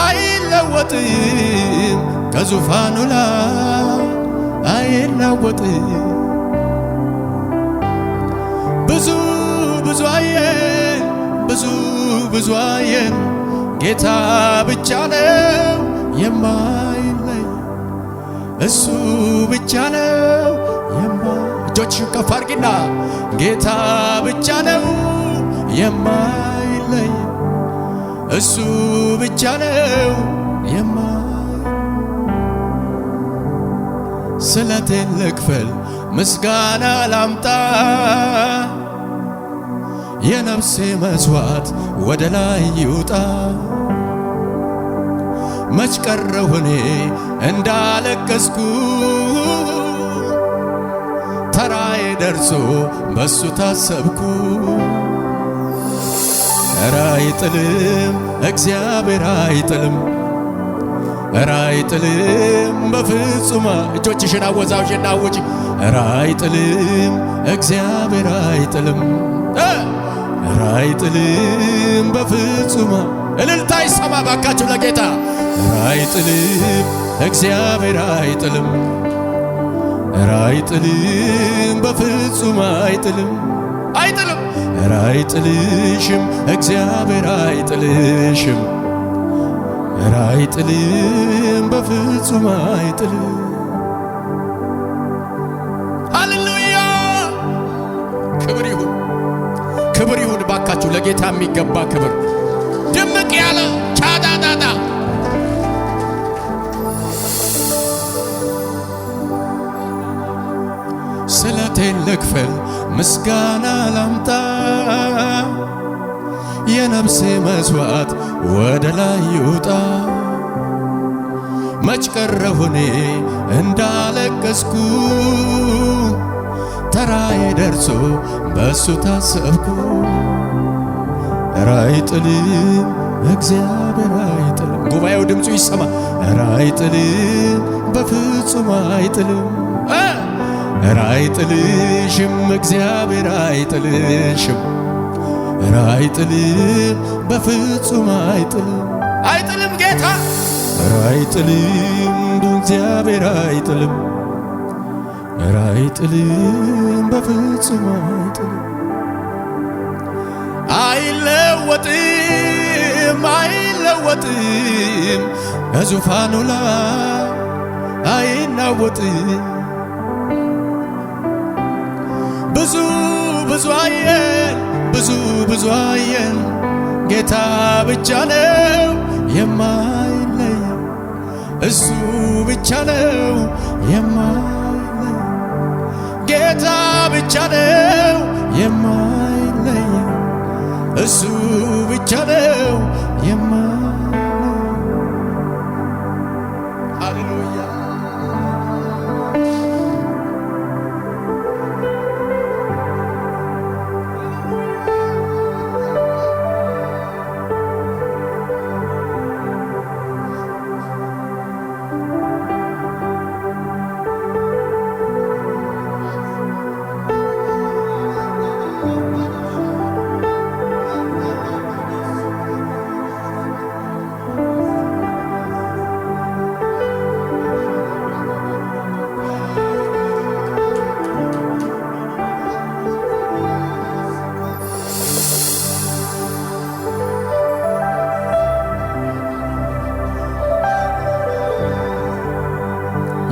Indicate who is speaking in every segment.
Speaker 1: አይለወጥም ከዙፋኑ ላይ አይለወጥም። ብዙ አየን ጌታ ብቻ ነው የማይለይ እሱ ብቻ ነው እጆችሽን ከፍ አድርጊና ጌታ ብቻ ነው የማይለይ እሱ ብቻ ነው ስለቴን ልክፈል ምስጋና ላምጣ የነፍሴ መስዋዕት ወደ ላይ ይውጣ መች ቀረሁ እኔ እንዳለቀስኩ ተራዬ ደርሶ በሱ ታሰብኩ ኧረ አይጥልም እግዚአብሔር አይጥልም ኧረ አይጥልም በፍጹም እጆችሽን አወዛውዥና አውጪ ኧረ አይጥልም እግዚአብሔር አይጥልም ኧረ አይጥልም በፍጹም እልልታ ይሰማ ባካችሁ ለጌታ ኧረ አይጥልም እግዚአብሔር አይጥልም ኧረ አይጥልም በፍጹም አይጥልም ኧረ አይጥልሽም እግዚአብሔር አይጥልሽም ኧረ አይጥልም በፍጹም አይጥልም። ሃሌሉያ ክብር ይሁን ባካችሁ ለጌታ የሚገባ ክብር ድምቅ ያለ ቻዳዳዳ ስለቴን ልክፈል ምስጋና ላምጣ የነፍሴ መስዋዕት ወደ ላይ ይውጣ መች ቀረሁ እኔ እንዳለቀስኩ ተራዬ ደርሶ በሱ ታሰብኩ ኧረ አይጥልም እግዚአብሔር አይጥልም ጉባኤው ድምፁ ይሰማ ኧረ አይጥልም በፍጹም አይጥልም ኧረ አይጥልሽም እግዚአብሔር አይጥልሽም ኧረ አይጥልም በፍጹም አይጥልም ጌታ ኧረ አይጥልም እግዚአብሔር አይጥልም ኧረ አይጥልም በፍጹም አይለወጥም ከዙፋኑ ላይ አይናወጥም ብዙ አየን ጌታ ብቻ ነው የማይለይ እሱ ብቻ ነው የማይለይ ጌታ ብቻ ነው የማይለይ እሱ ብቻ ነው የማይለይ ሃሌሉያ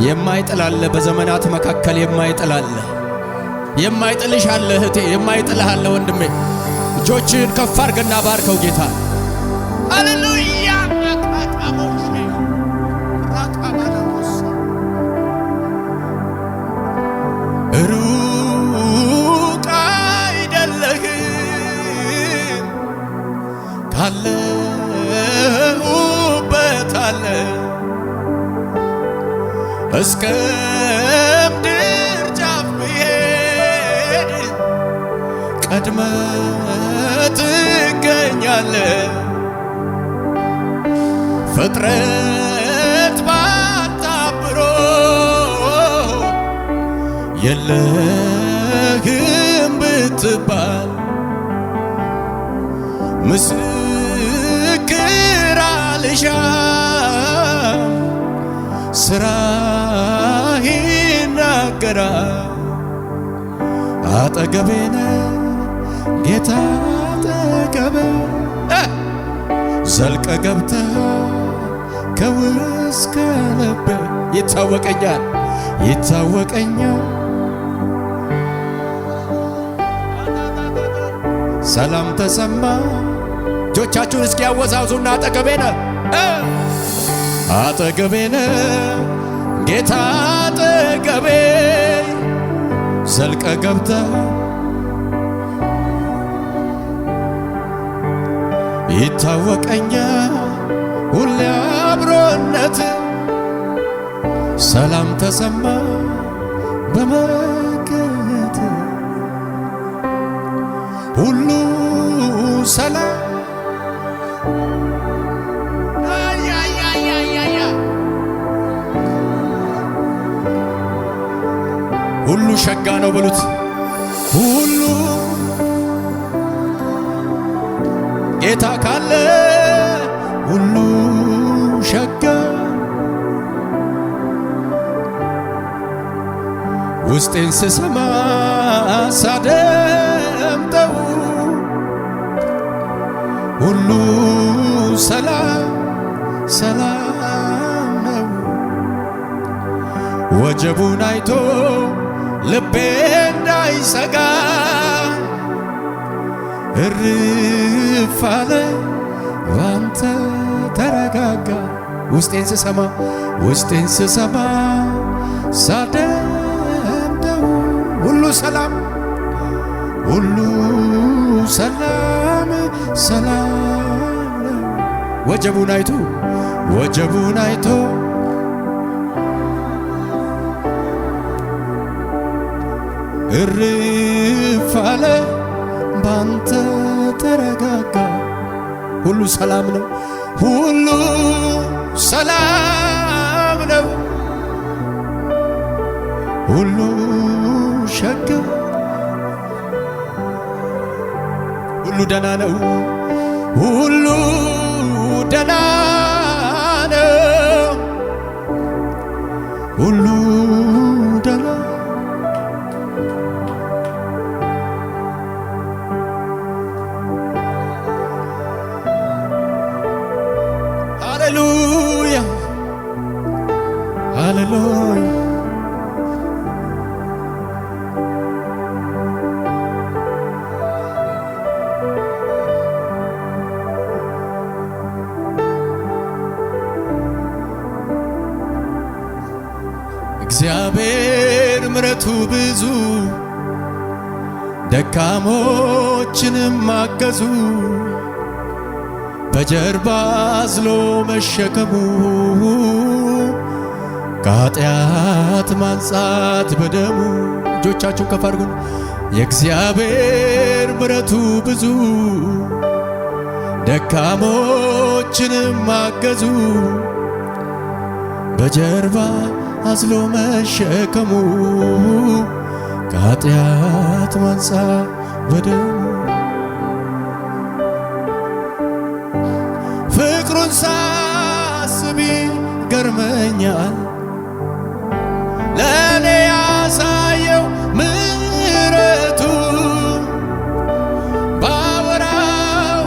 Speaker 1: የማይጥላለ በዘመናት መካከል የማይጥልሽ አለ እህቴ የማይጥልህ አለ ወንድሜ እጆችን ከፍ አድርገና ባርከው ጌታ ሃሌሉያ ሩቅ አይደለህም ካለሁበት አለ እስከ ምድር ጫፍ ብሄድ ቀድመህ ትገኛለህ ፍጥረት ባታብሮ የለህም ብትባል ምስክር ምክር አልሻም ስራህ ይናገራል። አጠገቤ ነህ ጌታ አጠገቤ ዘልቀ ገብተህ ከውስጥ ከልቤ ይታወቀኛል ይታወቀኛል። ሰላም ተሰማ። እጆቻችሁን እስኪ ያወዛዙና አጠገቤ ነህ አጠገቤ ነህ ጌታ አጠገቤ ዘልቀ ገብተህ ይታወቀኛል ሁሌ አብሮነት። ሰላም ተሰማ በመገኘት ሁሉ ሰላም ሁሉ ሸጋ ነው በሉት። ሁሉ ጌታ ካለ ሁሉ ሸጋ። ውስጤን ስሰማ ሳደምጠው ሁሉ ሰላም ሰላም ነው። ወጀቡን አይቶ ልቤ እንዳይሰጋ እርፍ አለ ባንተ ተረጋጋ። ውስጤን ስሰማ ሳደምጠው ሁሉ ሰላም ሁሉ ሰላም ሰላም ነው። ወጀቡን አይቶ እርፍ አለ ባንተ ተረጋጋ። ሁሉ ሰላም ነው ሁሉ ሰላም ነው ሁሉ ሸጋ ሁሉ ደና ነው ሁሉ ደና ነው ሁሉ ደና ሃሌሉያ ሃሌሉያ እግዚአብሔር ምሕረቱ ብዙ ደካሞችንም ማገዙ በጀርባ አዝሎ መሸከሙ ከኃጢአት ማንጻት በደሙ። እጆቻችሁን ከፍ አድርጉ። የእግዚአብሔር ምሕረቱ ብዙ ደካሞችንም ማገዙ በጀርባ አዝሎ መሸከሙ ከኃጢአት ማንጻት በደሙ። ፍቅሩን ሳስብ ይገርመኛል ለእኔ ያሳየው ምሕረቱ ባወራው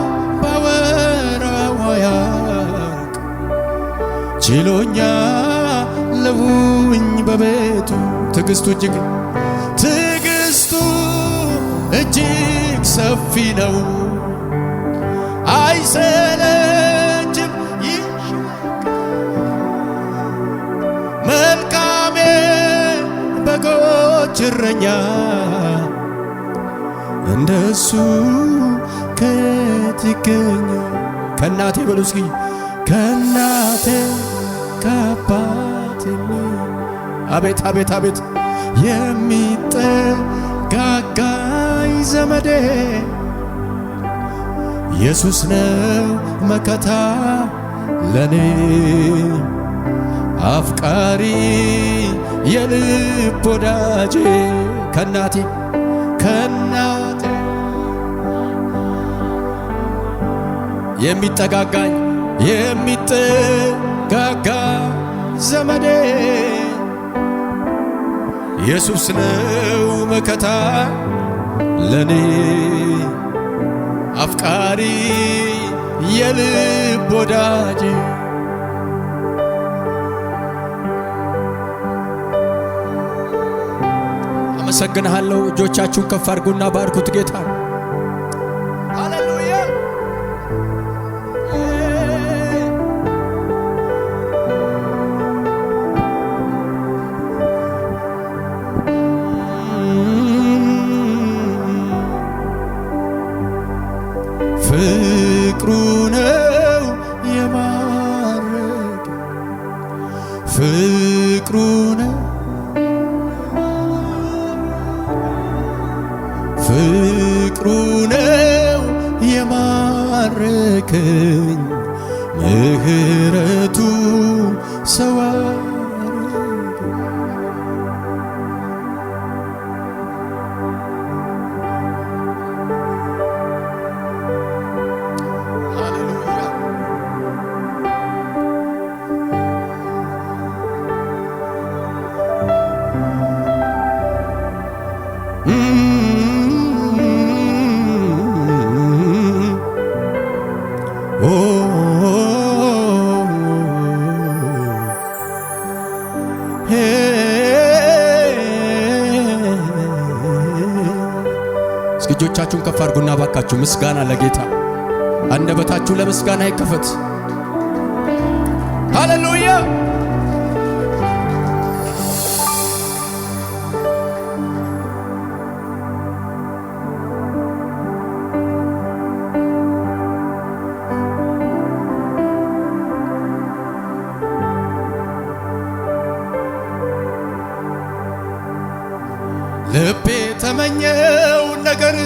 Speaker 1: አያልቅ ችሎኛል ለውኝ በቤቱ ትዕግስቱ እጅግ ሰፊ ነው አይሰለችም መልካሜ በጎች እረኛ እንደሱ ከየት ይገኛል? ከእናቴ በሉ እስኪ ከእናቴ ከአባቴ አቤት አቤት አቤት የሚጠጋጋኝ ዘመዴ ኢየሱስ ነው መከታ ለኔ አፍቃሪ የልብ ወዳጄ ከእናቴ የሚጠጋጋኝ የሚጠጋጋ ዘመዴ ኢየሱስ ነው መከታ ለኔ አፍቃሪ የልብ ወዳጄ አመሰግንሃለሁ። እጆቻችሁን ከፍ አድርጉና ባርኩት ጌታ። ሃሌሉያ ፍቅሩ ነው የማረክ ፍቅሩ ነው ፍቅሩ ነው የማረከኝ ምህረቱ ሰው እጆቻችሁን ከፍ አድርጉና ባካችሁ ምስጋና ለጌታ አንደበታችሁ ለምስጋና ይከፈት። ሃሌሉያ ልቤ ተመኘው ነገር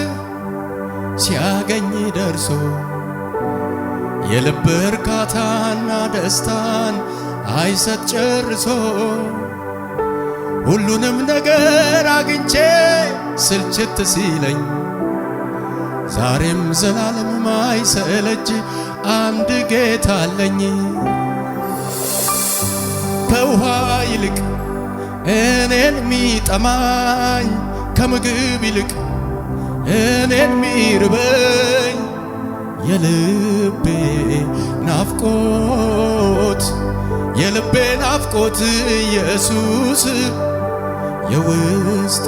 Speaker 1: ሲያገኝ ደርሶ የልብ እርካታና ደስታን አይሰጥ ጨርሶ ሁሉንም ነገር አግኝቼ ስልችት ሲለኝ ዛሬም ዘላለም ማይሰለች አንድ ጌታ አለኝ። ከውሃ ይልቅ እኔን ሚጠማኝ ከምግብ ይልቅ እኔን ሚርበኝ የልቤ ናፍቆት ኢየሱስ የውስጤ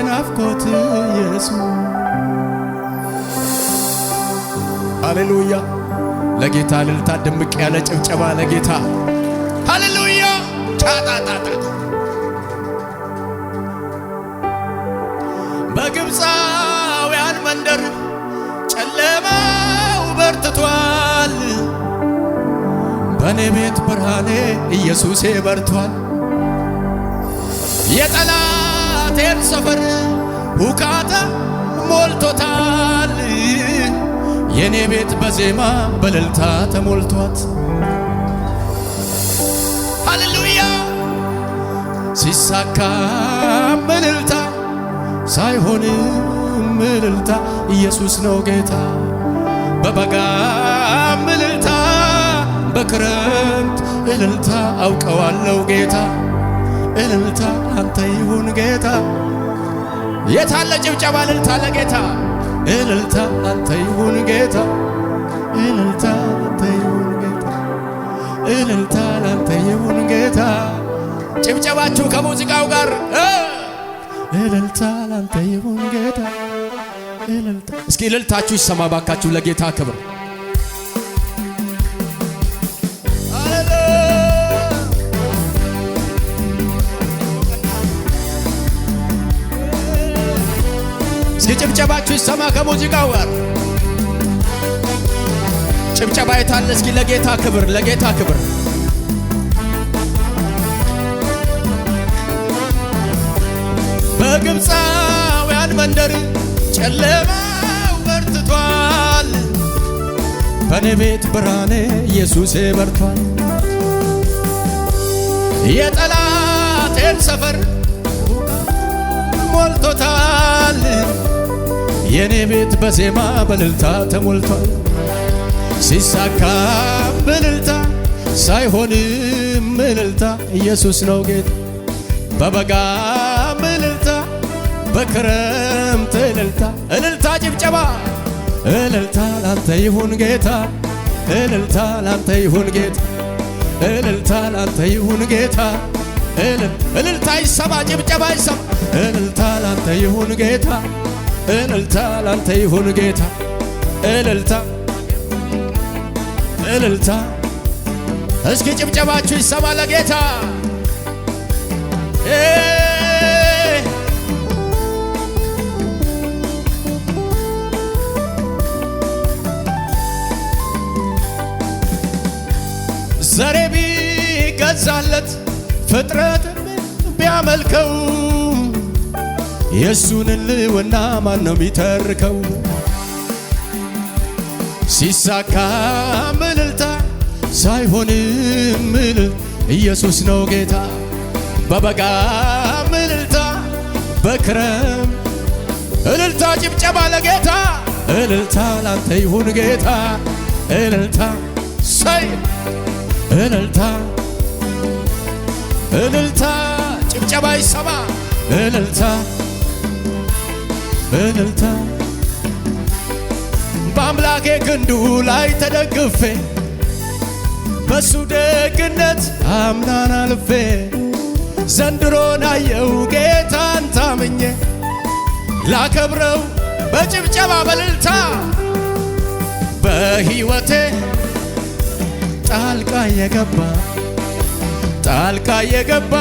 Speaker 1: ናፍቆት ኢየሱስ። ሃሌሉያ ለጌታ እልልታ ድምቅ ያለ ጭብጨባ ለጌታ ሃሌሉያ ጫጣጣጣ በግብፃውያን መንደር ጨለማው በርትቷል፣ በኔ ቤት ብርሃኔ ኢየሱሴ በርቷል። የጠላቴን ሰፈር ሁካታ ሞልቶታል፣ የኔ ቤት በዜማ በእልልታ ተሞልቷት። ሃሌሉያ ሲሳካም እልልታ ሳይሆንም እልልታ ኢየሱስ ነው ጌታ። በበጋም እልልታ በክረምት እልልታ አውቀዋለሁ ጌታ። እልልታ አንተ ይሁን ጌታ። የታለ ጭብጨባ እልልታ ለጌታ። እልልታ አንተ ይሁን ጌታ። እልልታ አንተ ይሁን ጌታ። እልልታ አንተ ይሁን ጌታ። ጭብጨባችሁ ከሙዚቃው ጋር እልልታ ላንተ ይሁን ጌታ። እልልታ እስኪ እልልታችሁ ይሰማ ባካችሁ ለጌታ ክብር። እስኪ ጭብጨባችሁ ይሰማ ከሙዚቃው ጋር። ጭብጨባ የታለ? እስኪ ለጌታ ክብር፣ ለጌታ ክብር። በግብፃውያን መንደር ጨለማው በርትቷል፣ በኔ ቤት ብርሃኔ ኢየሱሴ በርቷል። የጠላቴን ሰፈር ሞልቶታል፣ የኔ ቤት በዜማ በእልልታ ተሞልቷል። ሲሳካ በእልልታ ሳይሆንም እልልታ ኢየሱስ ነው ጌታ። በበጋ እልልታ በክረምት እልልታ እልልታ ጭብጨባ እልልታ ላንተ ይሁን ጌታ እልልታ ላንተ ይሁን ጌታ እልልታ ላንተ ይሁን ጌታ እልልታ ይሰማ ጭብጨባ ይሰማ እልልታ ላንተ ይሁን ጌታ እልልታ ላንተ ይሁን ጌታ እልልታ እልልታ እስኪ ጭብጨባችሁ ይሰማ ለጌታ ዘሬ ቢገዛለት ፍጥረት ቢያመልከው የሱን ልውና ማን ነው የሚተርከው? ሲሳካ እልልታ ሳይሆንም ኢየሱስ ነው ጌታ። በበጋ እልልታ በክረም እልልታ ጭብጨባ ለጌታ እልልታ ላንተ ይሁን ጌታ እልልታ ሳይ እልልታ እልልታ ጭብጨባ ይሰማ እልልታ እልልታ በአምላኬ ክንዱ ላይ ተደግፌ በሱ ደግነት አምናን አልፌ ዘንድሮን አየው ጌታን ታምኜ ላከብረው በጭብጨባ በእልልታ በሕይወቴ ጣልቃ የገባ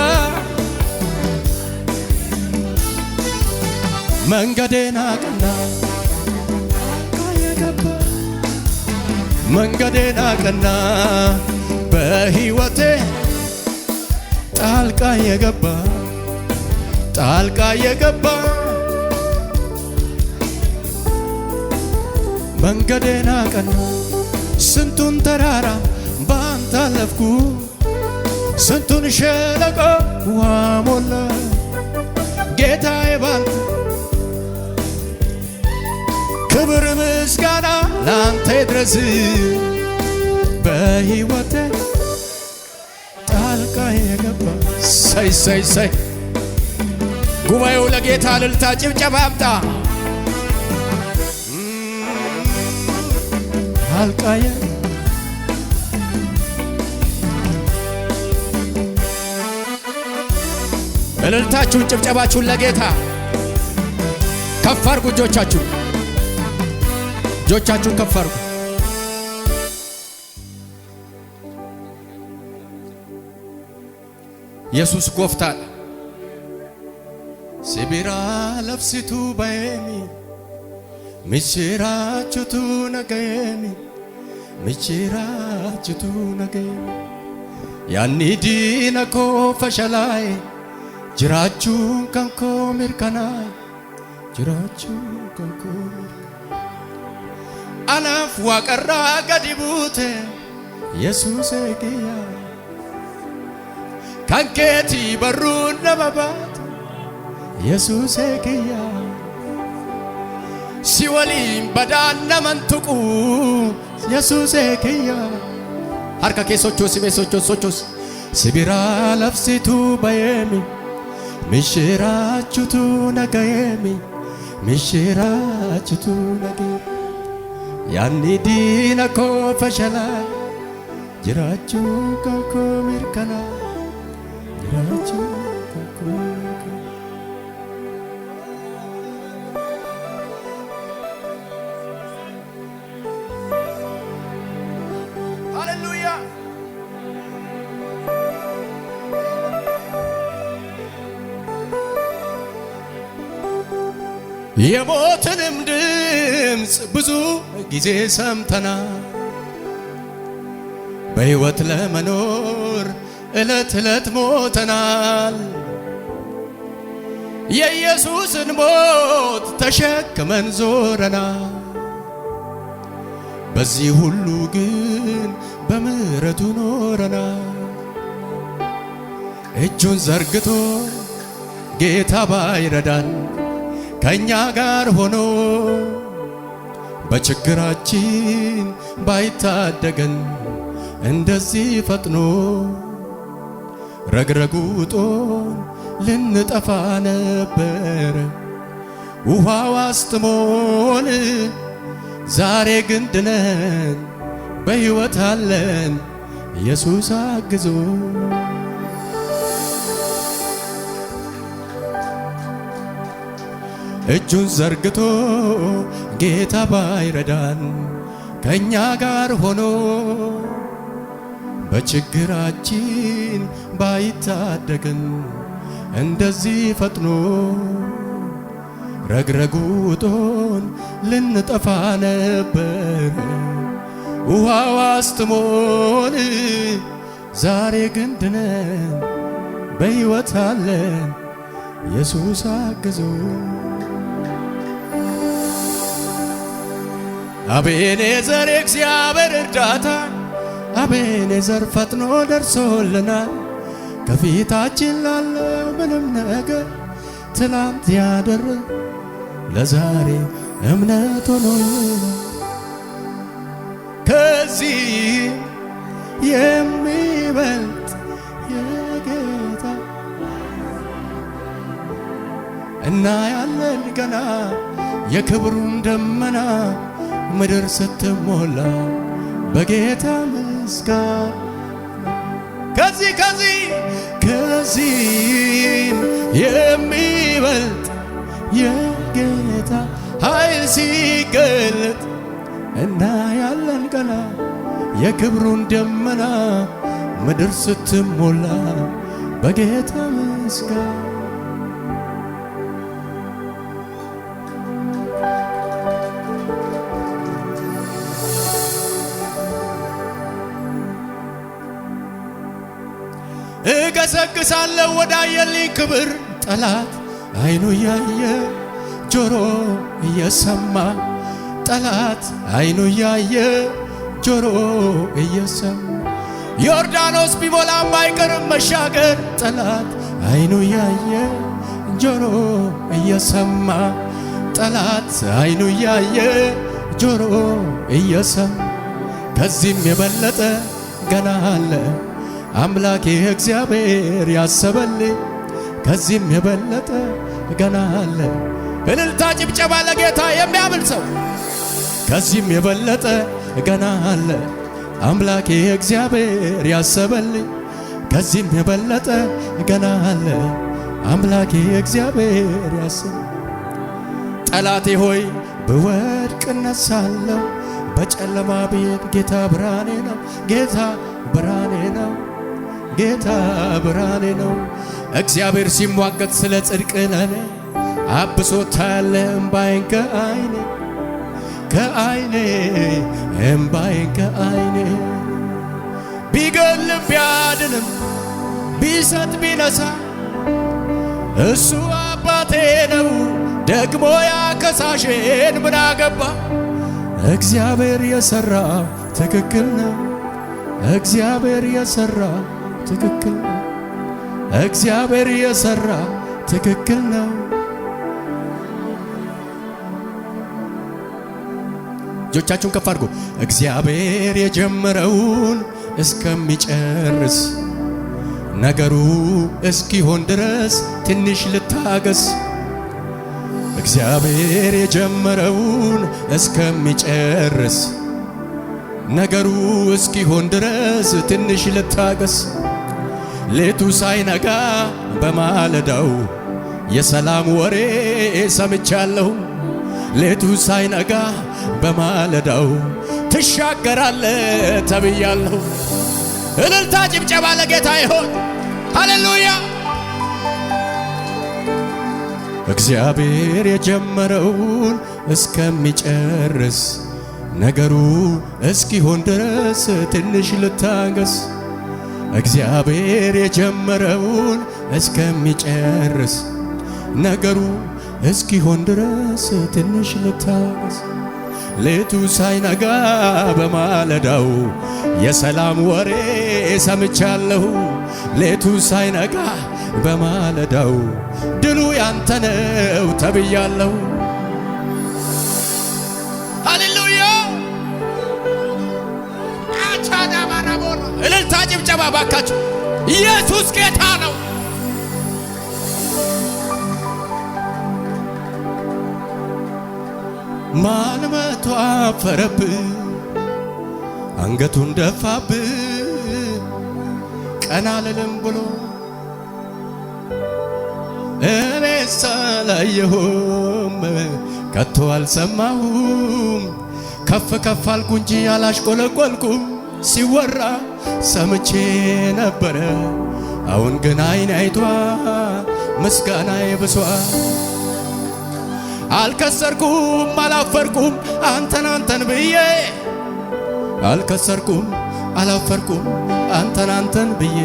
Speaker 1: መንገዴን አቀና መንገዴን አቀና በሕይወቴ ጣልቃ የገባ መንገዴን አቀና ስንቱን ተራራ ባንተ አለፍኩ ስንቱን ሸለቆ ውሃ ሞላ ጌታዬ ባንተ ክብር ምስጋና ላንተ ይድረስ በሕይወቴ ጣልቃ የገባ ሳይ ጉባኤው ለጌታ እልልታ ጭብጨባ አምጣ ጣልቃ እልልታችሁን ጭብጨባችሁን ለጌታ ከፍ አድርጉ። እጆቻችሁን ከፍ አድርጉ። ኢየሱስ ጎፍታል ሲቢራ ለፍሲቱ ባየሚ ሚችራችቱ ነገየሚ ሚችራችቱ ነገየሚ ያኒ ዲነኮ ፈሸላይ ጅራቹን ከንኮ ሚርከናይ ጅራቹን ከንኮ አናፍ ዋቀራ ገዲቡቴ ኢየሱስ ጌያ ካንኬቲ በሩን ነባባት ኢየሱስ ጌያ ሲወሊም በዳነ መንቱቁ ኢየሱስ ጌያ harka keessochoo sibeessochoo sibira labsitu bayemi mishirachutu nagayemi mishirachutu nagayemi yanni diina koo fashala jiraachuu kan koo mirkana jiraachuu kan koo mirkana hallelujah የሞትንም ድምፅ ብዙ ጊዜ ሰምተናል። በሕይወት ለመኖር ዕለት ዕለት ሞተናል። የኢየሱስን ሞት ተሸክመን ዞረናል። በዚህ ሁሉ ግን በምሕረቱ ኖረናል። እጁን ዘርግቶ ጌታ ባይረዳን ከእኛ ጋር ሆኖ በችግራችን ባይታደገን እንደዚህ ፈጥኖ ረግረጉጦን ልንጠፋ ነበር። ውሃው አስጥሞን ዛሬ ግን ድነን በሕይወት አለን። ኢየሱስ አግዞ እጁን ዘርግቶ ጌታ ባይረዳን ከእኛ ጋር ሆኖ በችግራችን ባይታደገን እንደዚህ ፈጥኖ ረግረጉጦን ልንጠፋ ነበር። ውሃው አስጥሞን ዛሬ ግን ድነን በሕይወት አለን። ኢየሱስ አግዞ አቤኔዘር የእግዚአብሔር እርዳታ አቤኔዘር ፈጥኖ ደርሶልናል። ከፊታችን ላለው ምንም ነገር ትላንት ያደረግ ለዛሬ እምነት ሆኖልናል። ከዚህ የሚበልጥ የጌታ እናያለን ገና የክብሩን ደመና ምድር ስትሞላ በጌታ ምስጋና ከዚህም የሚበልጥ የጌታ ኃይል ሲገለጥ እናያለን ገና የክብሩን ደመና ምድር ስትሞላ በጌታ ምስጋና እገሰግሳለሁ ወዳየልኝ ክብር ጠላት አይኑ ያየ ጆሮ እየሰማ ጠላት አይኑ ያየ ጆሮ እየሰማ ዮርዳኖስ ቢሞላም አይቀርም መሻገር ጠላት አይኑ ያየ ጆሮ እየሰማ ጠላት አይኑ ያየ ጆሮ እየሰማ ከዚህም የበለጠ ገና አለ አምላኬ እግዚአብሔር ያሰበልኝ ከዚህም የበለጠ ገና አለ። እልልታ ጭብጨባ ለጌታ የሚያምን ሰው ከዚህም የበለጠ ገና አለ አምላኬ እግዚአብሔር ያሰበልኝ ከዚህም የበለጠ ገና አለ አምላኬ እግዚአብሔር ያሰበልኝ። ጠላቴ ሆይ ብወድቅ እነሳለሁ በጨለማ ቤት ጌታ ብርሃኔ ነው ጌታ ብርሃኔ ነው ጌታ ብርሃኔ ነው። እግዚአብሔር ሲሟገት ስለ ጽድቅ ለኔ አብሶ ታያለ እምባዬን ከዓይኔ እምባዬን ከዓይኔ ቢገልም ቢያድንም ቢሰጥ ቢነሳ እሱ አባቴ ነው ደግሞ ያከሳሼን ምን አገባ። እግዚአብሔር የሠራ ትክክል ነው እግዚአብሔር የሠራ ትክክል ነው እግዚአብሔር የሠራ ትክክል ነው። እጆቻችሁን ከፍ አድርጉ። እግዚአብሔር የጀመረውን እስከሚጨርስ ነገሩ እስኪሆን ድረስ ትንሽ ልታገስ። እግዚአብሔር የጀመረውን እስከሚጨርስ ነገሩ እስኪሆን ድረስ ትንሽ ልታገስ። ሌቱ ሳይነጋ በማለዳው የሰላም ወሬ ሰምቻለሁ። ሌቱ ሳይነጋ በማለዳው ትሻገራለ ተብያለሁ። እልልታ ጭብጨባ ለጌታ ይሆን። ሃሌሉያ። እግዚአብሔር የጀመረውን እስከሚጨርስ ነገሩ እስኪሆን ድረስ ትንሽ ልታገስ። እግዚአብሔር የጀመረውን እስከሚጨርስ ነገሩ እስኪሆን ድረስ ትንሽ ልታገስ። ሌቱ ሳይነጋ በማለዳው የሰላም ወሬ ሰምቻለሁ። ሌቱ ሳይነጋ በማለዳው ድሉ ያንተ ነው ተብያለሁ። ሃሌሉያ አቻና ማራቦራ እልልታ ጭብጨባ ባካችሁ። ኢየሱስ ጌታ ነው። ማን መቶ አፈረብህ አንገቱን ደፋብህ ቀና አልልም ብሎ እኔስ አላየሁም ከቶ አልሰማሁም። ከፍ ከፍ አልኩ እንጂ አላሽቆለቆልኩም። ሲወራ ሰምቼ ነበረ አሁን ግን አይኔ አይቷል ምስጋናዬ ብሷል። አልከሰርኩም አላፈርኩም አንተን ብዬ አልከሰርኩም አላፈርኩም አንተን ብዬ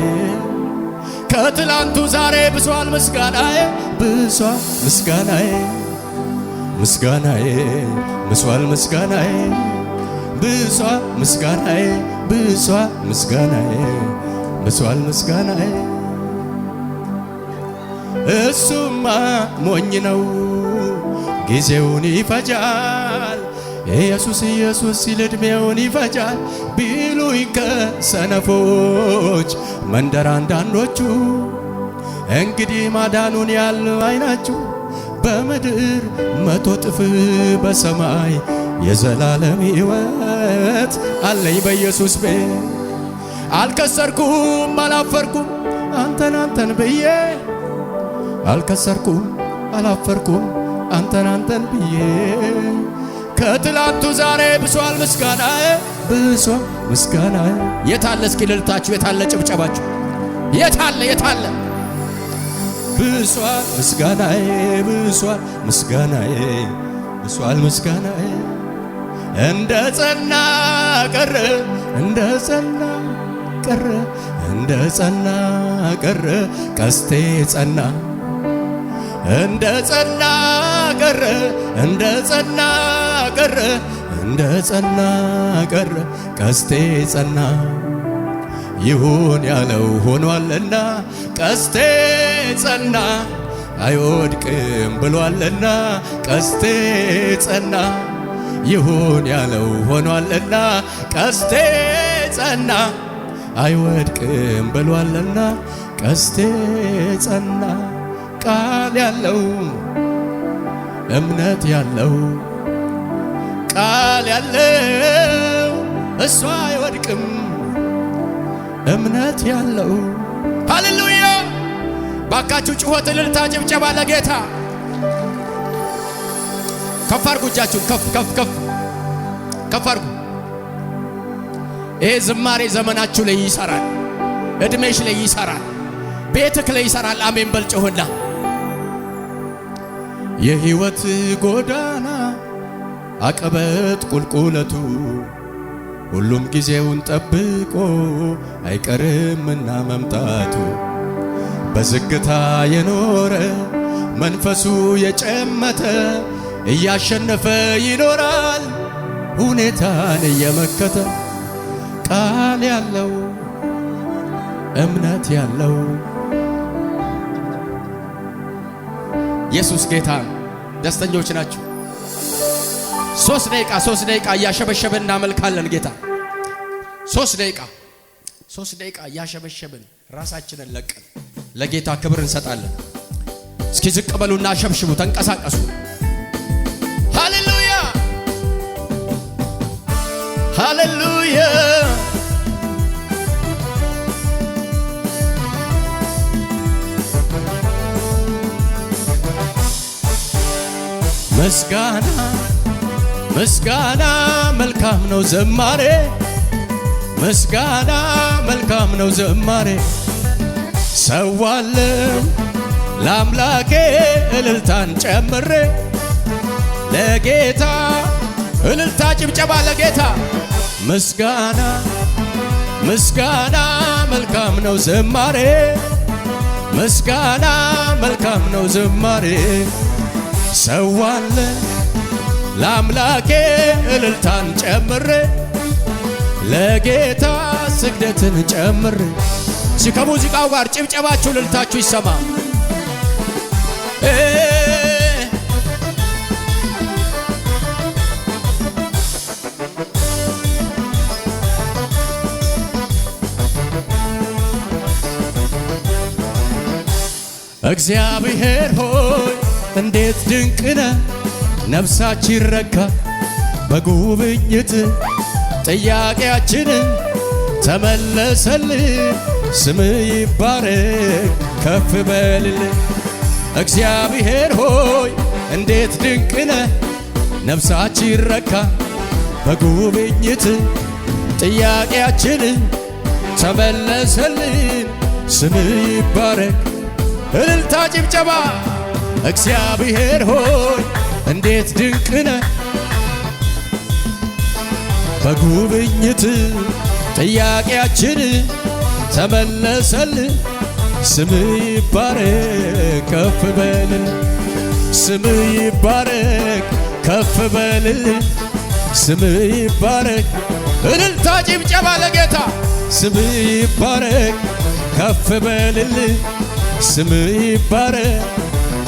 Speaker 1: ከትላንቱ ዛሬ ብሷል ምስጋናዬ ብሷል ምስጋናዬ ምስጋናዬ ብሷል ምስጋናዬ ብሷል ምስጋናዬ ብሷል ምስጋናዬ ብሷል ምስጋናዬ። እሱማ ሞኝ ነው ጊዜውን ይፈጃል ኢየሱስ ኢየሱስ ሲል ዕድሜውን ይፈጃል ቢሉኝ ከሰነፎች መንደር አንዳንዶቹ እንግዲህ ማዳኑን ያለው አይናችሁ በምድር 100 እጥፍ በሰማይ የዘላለም ሕይወት አለኝ በኢየሱስ ቤት። አልከሰርኩም አላፈርኩም አንተን ብዬ አልከሰርኩም አላፈርኩም አንተን ብዬ ከትላንቱ ዛሬ ብሷል ምስጋናዬ ብሷል ምስጋናዬ። የታለ እስኪ እልልታችሁ? የታለ ጭብጨባችሁ? የታለ ብሷል ምስጋናዬ ብሷል ምስጋናዬ ብሷል ምስጋናዬ። እንደ ጸና ቀረ እንደ ጸና ቀረ እንደ ጸና ቀረ ቀስቴ ጸና እንደ ጸና ቀረ እንደ ጸና ቀረ እንደ ጸና ቀረ ቀስቴ ጸና። ይሁን ያለው ሆኗልና ቀስቴ ጸና አይወድቅም ብሏልና ቀስቴ ጸና። ይሁን ያለው ሆኗልና ቀስቴ ጸና አይወድቅም ብሏልና ቀስቴ ጸና። ቃል ያለው እምነት ያለው ቃል ያለው እሱ አይወድቅም እምነት ያለው። ሃሌሉያ! ባካችሁ ጩኸት፣ እልልታ፣ ጭብጨባ ለጌታ። ከፍ አድርጉ እጃችሁን፣ ከፍ አድርጉ። ይሄ ዝማሬ ዘመናችሁ ላይ ይሰራል፣ እድሜሽ ላይ ይሰራል፣ ቤትክ ላይ ይሰራል። አሜን በል ጮህና። የሕይወት ጎዳና አቀበት ቁልቁለቱ ሁሉም ጊዜውን ጠብቆ አይቀርምና መምጣቱ። በዝግታ የኖረ መንፈሱ የጨመተ እያሸነፈ ይኖራል ሁኔታን እየመከተ። ቃል ያለው እምነት ያለው ኢየሱስ ጌታ። ደስተኞች ናችሁ? 3 ደቂቃ እያሸበሸብን እናመልካለን ጌታ። 3 ደቂቃ እያሸበሸብን ራሳችንን ለቀን ለጌታ ክብር እንሰጣለን። እስኪ ዝቅ በሉና አሸብሽቡ፣ ተንቀሳቀሱ። ሃሌሉያ ሃሌሉያ። ምስጋና ምስጋና መልካም ነው ዝማሬ፣ ምስጋና መልካም ነው ዝማሬ። ሰዋለም ለአምላኬ እልልታን ጨምሬ ለጌታ እልልታ ጭብጨባ ለጌታ። ምስጋና ምስጋና መልካም ነው ዝማሬ፣ ምስጋና መልካም ነው ዝማሬ። ሰዋለም ለአምላኬ እልልታን ጨምሬ ለጌታ ስግደትን ጨምሬ። ከሙዚቃው ጋር ጭብጨባችሁ እልልታችሁ ይሰማ። እግዚአብሔር ሆይ እንዴት ድንቅ ነህ፣ ነፍሳችን ረካ በጉብኝት ጥያቄያችንን ተመለሰልን። ስም ይባረክ ከፍ በልልን። እግዚአብሔር ሆይ እንዴት ድንቅ ነህ፣ ነፍሳችን ረካ በጉብኝት ጥያቄያችንን ተመለሰልን። ስም ይባረክ። እልልታ ጭብጨባ። እግዚአብሔር ሆይ እንዴት ድንቅ ነህ፣ በጉብኝት ጥያቄያችን ተመለሰልን። ስም ይባረክ ከፍ በልልን። ስም ይባረክ ከፍ በልልን። ስም ይባረክ። እልልታ ጭብጨባ ለጌታ። ስም ይባረክ ከፍ በልልን። ስም ይባረክ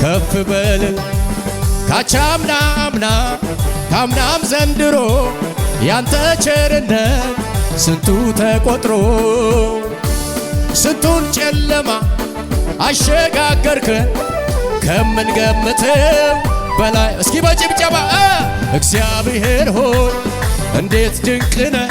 Speaker 1: ከፍ በልልን። ካቻምና አምና ካምናም ዘንድሮ ያንተ ቸርነት ስንቱ ተቆጥሮ ስንቱን ጨለማ አሸጋገርከን ከምንገምተው በላይ። እስኪ በጭብጨባ እግዚአብሔር ሆይ እንዴት ድንቅ ነህ፣